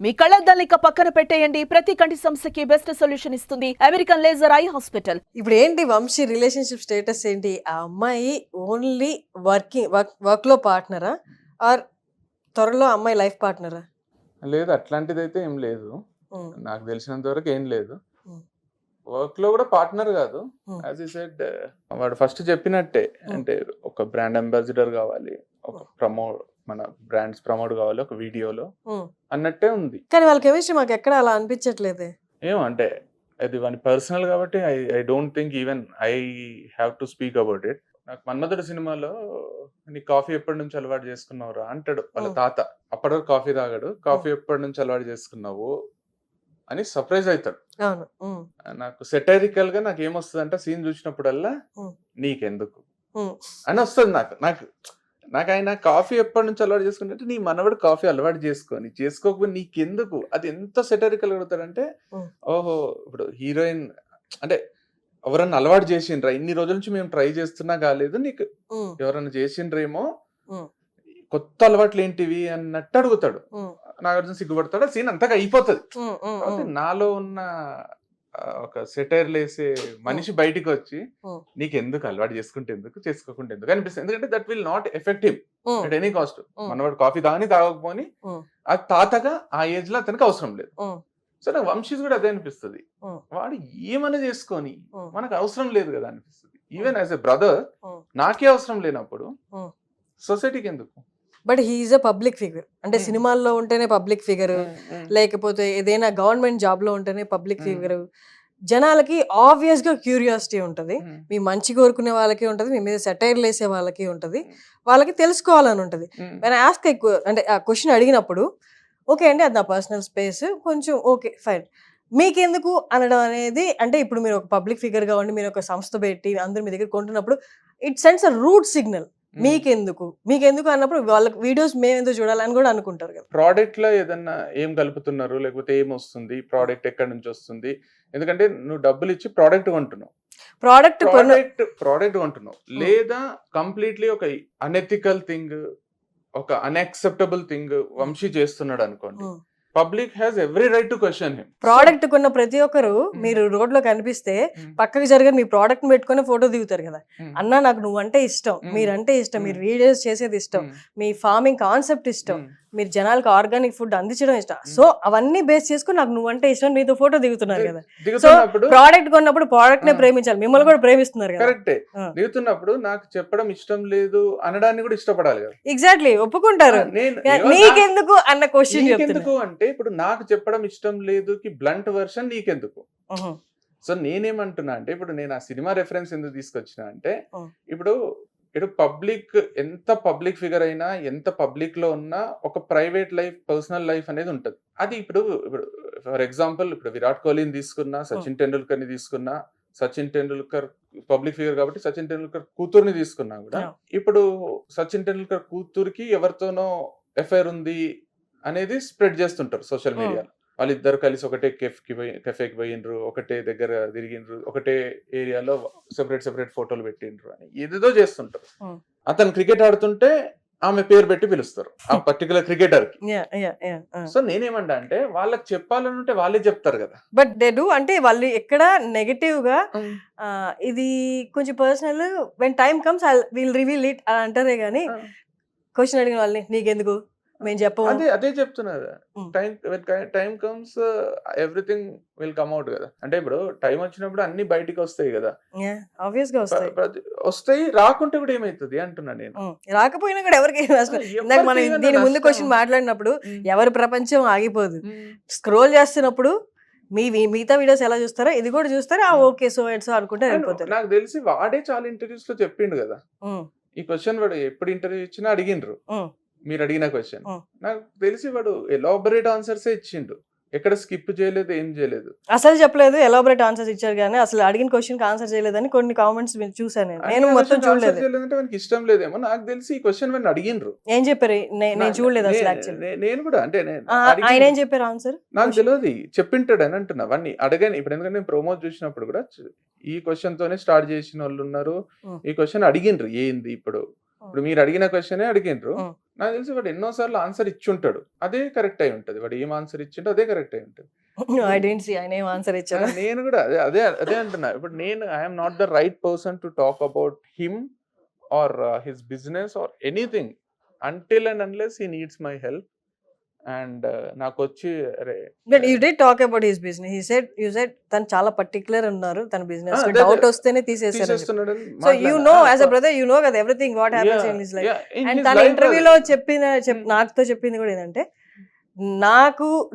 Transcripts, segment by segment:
మీ కళ్ళద్దాల్ని ఇక పక్కన పెట్టేయండి. ప్రతి కంటి సమస్యకి బెస్ట్ సొల్యూషన్ ఇస్తుంది అమెరికన్ లేజర్ ఐ హాస్పిటల్. ఇప్పుడు ఏంటి వంశీ రిలేషన్షిప్ స్టేటస్ ఏంటి? ఆ అమ్మాయి ఓన్లీ వర్క్ లో పార్ట్నరా ఆర్ త్వరలో అమ్మాయి లైఫ్ పార్ట్నరా? లేదు, అట్లాంటిదైతే ఏం లేదు. నాకు తెలిసినంత వరకు ఏం లేదు. వర్క్ లో కూడా పార్ట్నర్ కాదు. యాజ్ ఈ సెడ్, వాడు ఫస్ట్ చెప్పినట్టే, అంటే ఒక బ్రాండ్ అంబాసిడర్ కావాలి, ఒక మన బ్రాండ్స్ ప్రమోట్ కావాలి ఒక వీడియోలో అన్నట్టే ఉంది. కానీ వాళ్ళ కెమిస్ట్రీ మాకు ఎక్కడ అలా అనిపించట్లేదే. ఏమో అంటే అది వాని పర్సనల్ కాబట్టి I don't think even I have to speak about it. నాకు మన్మధుడు సినిమాలో నీ కాఫీ ఎప్పటి నుంచి అలవాటు చేసుకున్నావురా అంటాడు వాళ్ళ తాత. అప్పటి వరకు కాఫీ తాగాడు. కాఫీ ఎప్పటి నుంచి అలవాటు చేసుకున్నావు అని సర్ప్రైజ్ అవుతాడు. నాకు సెటైరికల్ గా నాకు ఏమొస్తుంది అంటే సీన్ చూసినప్పుడల్లా నీకెందుకు అని వస్తుంది. నాకు ఆయన కాఫీ ఎప్పటి నుంచి అలవాటు చేసుకుంటే నీ మనవడు కాఫీ అలవాటు చేసుకోకపోతే నీకెందుకు, అది ఎంత సెటరికల్ కొడతాడంటే, ఓహో ఇప్పుడు హీరోయిన్ అంటే ఎవరన్నా అలవాటు చేసిండ్రా, ఇన్ని రోజుల నుంచి మేము ట్రై చేస్తున్నా కాలేదు, నీకు ఎవరన్నా చేసిండ్రేమో, కొత్త అలవాట్లు ఏంటివి అన్నట్టు అడుగుతాడు. నాగార్జున సిగ్గుపడతాడు, సీన్ అంతగా అయిపోతుంది. కాబట్టి నాలో ఉన్న ఒక సెటైర్ లేసే మనిషి బయటికి వచ్చి నీకెందుకు అలవాటు చేసుకోకుండా ఎందుకు అనిపిస్తుంది. ఎందుకంటే that will not effective at any cost. మనవాడు కాఫీ తాగకపోని ఆ తాతగా ఆ ఏజ్ లో అతనికి అవసరం లేదు. సో నాకు వంశీస్ కూడా అదే అనిపిస్తుంది. వాడు ఏమైనా చేసుకొని మనకు అవసరం లేదు కదా అనిపిస్తుంది. ఈవెన్ యాజ్ ఎ బ్రదర్ నాకే అవసరం లేనప్పుడు సొసైటీకి ఎందుకు? But he is a public figure. అంటే సినిమాల్లో ఉంటేనే పబ్లిక్ ఫిగర్, లేకపోతే ఏదైనా గవర్నమెంట్ జాబ్ లో ఉంటేనే పబ్లిక్ ఫిగర్. జనాలకి ఆబ్వియస్ గా క్యూరియాసిటీ ఉంటది. మీ మంచి కోరుకునే వాళ్ళకి ఉంటది, మీ మీద సెటైర్లు వేసే వాళ్ళకి ఉంటది, వాళ్ళకి తెలుసుకోవాలని ఉంటది. నేను ఆస్క్ అంటే ఆ క్వశ్చన్ అడిగినప్పుడు ఓకే అండి అది నా పర్సనల్ స్పేస్, కొంచెం ఓకే ఫైన్, మీకెందుకు అనడం అనేది, అంటే ఇప్పుడు మీరు ఒక పబ్లిక్ ఫిగర్ గా ఉండి మీరు ఒక సంస్థ పెట్టి అందరు మీ దగ్గర కొంటున్నప్పుడు it sends a root signal. మీకెందుకు అన్నప్పుడు వాళ్ళకి వీడియోస్ మేము ఎందుకు చూడాలని కూడా అనుకుంటారు కదా. ప్రోడక్ట్ లో ఏదన్నా ఏం కలుపుతున్నారు, లేకపోతే ఏం వస్తుంది, ప్రోడక్ట్ ఎక్కడి నుంచి వస్తుంది. ఎందుకంటే నువ్వు డబ్బులు ఇచ్చి ప్రోడక్ట్ కొంటున్నావు, లేదా కంప్లీట్లీ ఒక అనెథికల్ థింగ్, ఒక అన్యాక్సెప్టబుల్ థింగ్ వంశీ చేస్తున్నాడు అనుకోండి, public has every right to question him. Product కొన్న ప్రతి ఒక్కరు మీరు రోడ్ లో కనిపిస్తే పక్కకి జరగని మీ ప్రోడక్ట్ పెట్టుకుని ఫోటో దిగుతారు కదా. అన్నా నాకు నువ్వంటే ఇష్టం, మీరంటే ఇష్టం, మీరు వీడియోస్ చేసేది ఇష్టం, మీ ఫార్మింగ్ కాన్సెప్ట్ ఇష్టం, మీరు జనాలకు ఆర్గానిక్ ఫుడ్ అందించడం ఇష్టం. సో అవన్నీ బేస్ చేసుకుని నాకు నువ్వంటే ఇష్టం, నీతో ఫోటో దిగుతున్నారు కదా. సో ప్రోడక్ట్ కొన్నప్పుడు ప్రోడక్ట్ నే ప్రేమించాలి, మిమ్మల్ని కూడా ప్రేమిస్తున్నారు కదా. కరెక్టే. దిగుతున్నప్పుడు నాకు చెప్పడం ఇష్టం లేదు అనడాన్ని కూడా ఇష్టపడాలి కదా. ఎగ్జాక్ట్లీ, ఒప్పుకుంటారు. నీకెందుకు అన్న క్వశ్చన్ ఎందుకు అంటే ఇప్పుడు నాకు చెప్పడం ఇష్టం లేదు కి బ్లంట్ వర్షన్ నీకెందుకు. సో నేనేమంటున్నా అంటే ఇప్పుడు నేను ఆ సినిమా రెఫరెన్స్ ఎందుకు తీసుకొచ్చినా అంటే ఇప్పుడు పబ్లిక్ ఎంత పబ్లిక్ ఫిగర్ అయినా, ఎంత పబ్లిక్ లో ఉన్నా ఒక ప్రైవేట్ లైఫ్, పర్సనల్ లైఫ్ అనేది ఉంటది. అది ఇప్పుడు ఫర్ ఎగ్జాంపుల్ ఇప్పుడు విరాట్ కోహ్లీని తీసుకున్నా, సచిన్ టెండూల్కర్ ని తీసుకున్నా, సచిన్ టెండూల్కర్ పబ్లిక్ ఫిగర్ కాబట్టి సచిన్ టెండూల్కర్ కూతుర్ని తీసుకున్నా కూడా, ఇప్పుడు సచిన్ టెండూల్కర్ కూతురికి ఎవరితోనో ఎఫైర్ ఉంది అనేది స్ప్రెడ్ చేస్తుంటారు సోషల్ మీడియాలో. వాళ్ళిద్దరు కలిసి ఒకటే కెఫేకి పోయిండ్రు, ఒకటే దగ్గర తిరిగిండ్రు, ఒకటే ఏరియాలో సెపరేట్ ఫోటోలు పెట్టిండ్రు అని ఏదేదో చేస్తుంటారు. అతను క్రికెట్ ఆడుతుంటే ఆమె పేరు పెట్టి పిలుస్తారు ఆ పర్టికులర్ క్రికెటర్ కి. సో నేనేమంటా అంటే వాళ్ళకి చెప్పాలనుంటే వాళ్ళే చెప్తారు కదా. బట్ దే డూ, అంటే వాళ్ళు ఎక్కడ నెగటివ్ గా ఇది కొంచెం personal, when time comes will reveal it అని అంటారే గానీ క్వశ్చన్ అడిగిన వాళ్ళని నీకెందుకు మేము చెప్పము. అదే చెప్తున్నారు. Time comes everything will come out కదా. అంటే ఇప్పుడు టైం వచ్చినప్పుడు అన్ని బయటికి వస్తాయి కదా. ఆబ్వియస్ గా వస్తాయి, రాకుంటే కూడా ఏమైతుంది అంటున్నా నేను. రాకపోయినా కూడా ఎవరికి మనం దీని ముందు క్వశ్చన్ మాట్లాడినప్పుడు ఎవరి ప్రపంచం ఆగిపోదు. స్క్రోల్ చేస్తున్నప్పుడు మిగతా వీడియోస్ ఎలా చూస్తారో ఇది కూడా చూస్తారా, ఓకే సో అండ్ సో అనుకుంటే వెళ్ళిపోతారు. నాకు తెలిసి వాడే చాలా ఇంటర్వ్యూస్ లో చెప్పిండు కదా ఈ క్వశ్చన్. వాడు ఎప్పుడు ఇంటర్వ్యూ ఇచ్చినా అడిగిండ్రు మీరు అడిగిన క్వశ్చన్. నాకు తెలిసి వాడు ఎలాబరేట్ ఆన్సర్స్ ఇచ్చిండు, ఎక్కడ స్కిప్ చేయలేదు, ఏం చేయలేదు, అసలు చెప్పలేదు. ఎలాబరేట్ ఆన్సర్స్ ఇచ్చారు కానీ అసలు అడిగిన క్వశ్చన్ కి ఆన్సర్ చేయలేదని కొన్ని కామెంట్స్ చూసాను. నేను మొత్తం చూడలేదు. మనకి ఇష్టం లేదేమో నాకు తెలిసి ఈ క్వశ్చన్ వాడిని అడిగినరు. ఏం చెప్పారు? నేను చూడలేదు అసలు. నేను కూడా అంటే ఆయన ఏం చెప్పారు ఆన్సర్ నాకు తెలియదు, చెప్పింటాడు అని అంటున్నా. వాడిని అడగాను ఇప్పుడు, ఎందుకంటే నేను ప్రోమో చూసినప్పుడు కూడా ఈ క్వశ్చన్ తోనే స్టార్ట్ చేసిన వాళ్ళు ఉన్నారు. ఈ క్వశ్చన్ అడిగినరు ఏంది ఇప్పుడు మీరు అడిగిన క్వశ్చనే అడిగినరు. నాకు తెలిసి వాడు ఎన్నోసార్లు ఆన్సర్ ఇచ్చి ఉంటాడు, అదే కరెక్ట్ అయి ఉంటుంది. వాడు ఏం ఆన్సర్ ఇచ్చిండో అదే కరెక్ట్ అయి ఉంటుంది. ఐ డోంట్ సీ ఆయన ఏం ఆన్సర్ ఇచ్చారు. నేను కూడా అదే అదే అదే అంటున్నా. ఇప్పుడు నేను I'm not the right person to talk about him or his business or anything until and unless he needs my help. And నాకు వచ్చి అరే but you did talk about his business. You said తను చాలా particular ఉన్నారు తన business లో, అదే, doubt వస్తేనే తీసేశారు. తీసేస్తున్నాడని so you know as a brother you know కదా everything what happens in his life. And తన ఇంటర్వ్యూలో నాతో చెప్పింది కూడా ఏంటంటే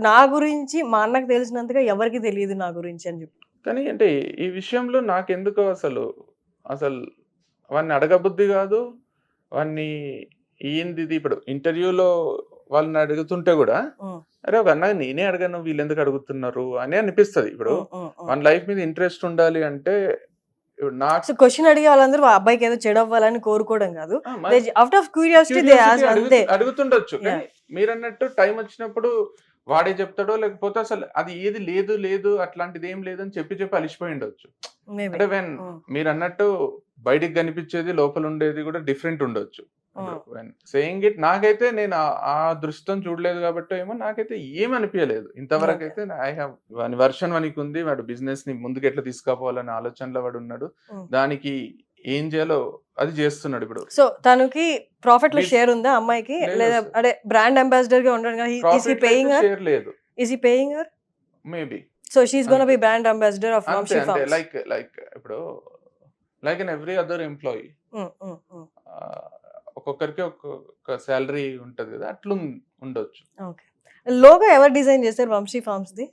నా గురించి మా అన్నకు తెలిసినంతగా ఎవరికి తెలియదు నా గురించి అని చెప్పి. కానీ అంటే ఈ విషయంలో నాకెందుకో అసలు వాడిని అడగబుద్ధి కాదు. వాడిని ఏంది ఇది ఇప్పుడు ఇంటర్వ్యూలో వాళ్ళని అడుగుతుంటే కూడా అరే ఒక అన్న నేనే అడగను వీళ్ళు ఎందుకు అడుగుతున్నారు అని అనిపిస్తుంది. ఇప్పుడు మన లైఫ్ మీద ఇంట్రెస్ట్ ఉండాలి అంటే ఇప్పుడు నాకు క్వశ్చన్ అడిగే వాళ్ళందరూ ఆ అబ్బాయికి ఏదో చెడు అవ్వాలని కోరుకోవడం కాదు, out of curiosity they ask అంతే. అడుగుతుండొచ్చు. కానీ మీరు అన్నట్టు టైం వచ్చినప్పుడు వాడే చెప్తాడో లేకపోతే అసలు అది ఏది లేదు లేదు అట్లాంటిది ఏం లేదని చెప్పి అలిసిపోయి ఉండొచ్చు. అంటే వెన్ మీరు అన్నట్టు బయటికి కనిపించేది లోపల ఉండేది కూడా డిఫరెంట్ ఉండొచ్చు. సేయింగ్ ఇట్ నాకైతే నేను ఆ దృష్టితో చూడలేదు కాబట్టి ఏమో నాకైతే ఏం అనిపించలేదు ఇంతవరకు అయితే. ఐ హావ్ వాని వర్షన్ వానికి ఉంది, వాడు బిజినెస్ ని ముందుకు ఎట్లా తీసుకుపోవాలనే ఆలోచనలో వాడు ఉన్నాడు, దానికి ఏం చేయాలో అది చేస్తున్నాడు ఇప్పుడు. సో తనకి ప్రాఫిట్ లో షేర్ ఉందా అమ్మాయికి, లేదా అదే బ్రాండ్ అంబాసిడర్ గా ఉండడం కదా? Is he paying her? Share లేదు. Is he paying her? Maybe. So she is gonna be brand ambassador of Vamshi farms. Like ఇప్పుడు like in every other employee ఒక్కొక్కరికి ఒక్కొక్క శాలరీ ఉంటది కదా, అట్లా ఉండొచ్చు. ఓకే. లోగో ఎవరు డిజైన్ చేశారు వంశీ ఫార్మ్స్ ది?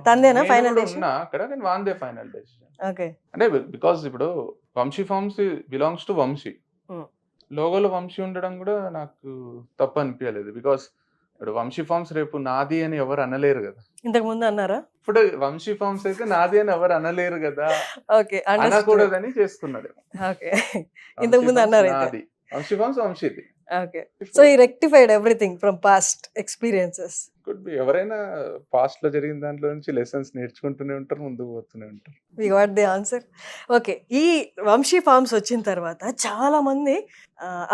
తందేనా ఫైనల్ డెసిషన్? అక్కడ నేను వాందే ఫైనల్ డెసిషన్. ఓకే. అంటే బికాస్ ఇప్పుడు Vamshi farms belongs to Vamshi, లోగోలో వంశీ ఉండడం కూడా నాకు తప్పు అనిపించలేదు. బికాస్ ఇప్పుడు వంశీ ఫార్మ్స్ రేపు నాది అని ఎవరు అనలేరు కదా. ఇంతకు ముందు అన్నారా? ఇప్పుడు వంశీ ఫార్మ్స్ అయితే నాది అని ఎవరు అనలేరు కదా, ఓకే, అనకూడదని చేసుకున్నాడు. ఓకే, ఇంతకు ముందు అన్నారు నాది వంశీ ఫార్మ్స్ వంశీది. ఓకే. సో ఈ rectified everything from past experiences. Could be. ఎవరైనా పాస్ట్ లో జరిగిన దాంట్లో నుంచి లెసన్స్ నేర్చుకుంటూనే ఉంటారు, ముందుకు పోతూనే ఉంటారు. We got the answer. Okay. ఈ వంశీ ఫార్మ్స్ వచ్చిన తర్వాత చాలా మంది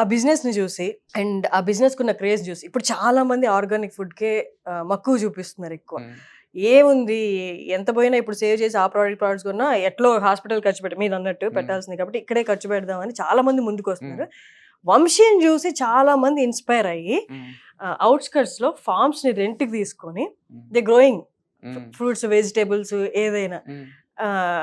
ఆ బిజినెస్ ని చూసి అండ్ ఆ బిజినెస్ కున్న క్రేజ్ చూసి ఇప్పుడు చాలా మంది ఆర్గానిక్ ఫుడ్ కే మక్కువ చూపిస్తున్నారు ఎక్కువ. ఏముంది ఎంత పోయినా ఇప్పుడు సేవ్ చేసి ఆ ప్రోడక్ట్స్ కొన్నా ఎట్లో హాస్పిటల్ ఖర్చు పెట్టి మీరు అన్నట్టు పెట్టాల్సింది కాబట్టి ఇక్కడే ఖర్చు పెడదామని చాలా మంది ముందుకు వస్తున్నారు. వంశీని చూసి చాలా మంది ఇన్స్పైర్ అయ్యి అవుట్స్కట్స్ లో ఫార్మ్స్ ని రెంట్ కి తీసుకొని దే గ్రోయింగ్ ఫ్రూట్స్ వెజిటేబుల్స్ ఏదైనా.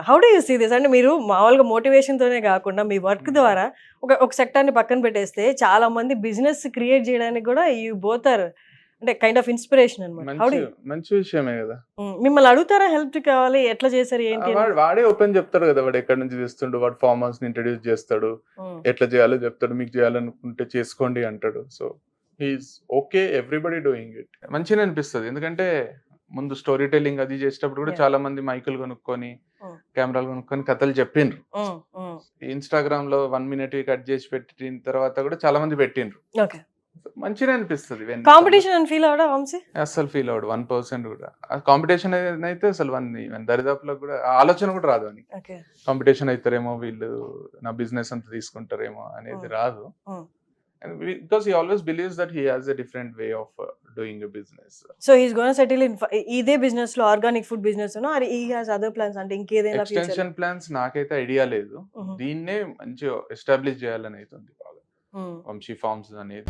How do you see this? అంటే మీరు మామూలుగా మోటివేషన్ తోనే కాకుండా మీ వర్క్ ద్వారా ఒక సెక్టర్ ని పక్కన పెట్టేస్తే చాలా మంది బిజినెస్ క్రియేట్ చేయడానికి కూడా యూ బోత్ ఆర్ అంటే కైండ్ ఆఫ్ ఇన్స్పిరేషన్ అన్నమాట. మంచి విషయమే కదా. మిమ్మల్ని అడుగుతారా హెల్ప్ కావాలి, ఎట్లా చేశారు ఏంటి? వాడే ఓపెన్ చెప్తాడు కదా, వాడు ఎక్కడి నుంచి చేస్తుండు, వాడు ఫార్మర్స్ ని ఇంట్రడ్యూస్ చేస్తాడు, ఎట్లా చేయాలో చెప్తాడు, మీకు చేయాలనుకుంటే చేసుకోండి అంటాడు. So he is okay, everybody doing it. మంచిగా అనిపిస్తుంది. ఎందుకంటే ముందు స్టోరీ టెల్లింగ్ అది చేసేటప్పుడు కూడా చాలా మంది మైకులు కొనుక్కొని కెమెరాలు కొనుక్కొని కథలు చెప్పిండ్రు. ఇన్స్టాగ్రామ్ లో 1 minute కట్ చేసి పెట్టిన తర్వాత కూడా చాలా మంది పెట్టిండ్రు. మంచిగా అనిపిస్తుంది. కాంపిటీషన్ అని ఫీల్ అవడా వంశీ? అసలు ఫీల్ అవడు 1% కూడా. కాంపిటీషన్ అయితే అసలు దరిదాపులో కూడా ఆలోచన కూడా రాదు అని. కాంపిటీషన్ అవుతారేమో వీళ్ళు నా బిజినెస్ అంతా తీసుకుంటారేమో అనేది రాదు. Because he always believes that he has a different way of doing a business. So he's going to settle in ఇదే బిజినెస్ లో ఆర్గానిక్ ఫుడ్ బిజినెస్ లో or he has other plans అంటే ఇంకేదైనా ఎక్స్టెన్షన్ ప్లాన్స్ నాకైతే idea లేదు. దీన్నే మంచిగా establish చేయాలని అవుతుంది బాగా వంశీ ఫార్మ్స్ అనేది.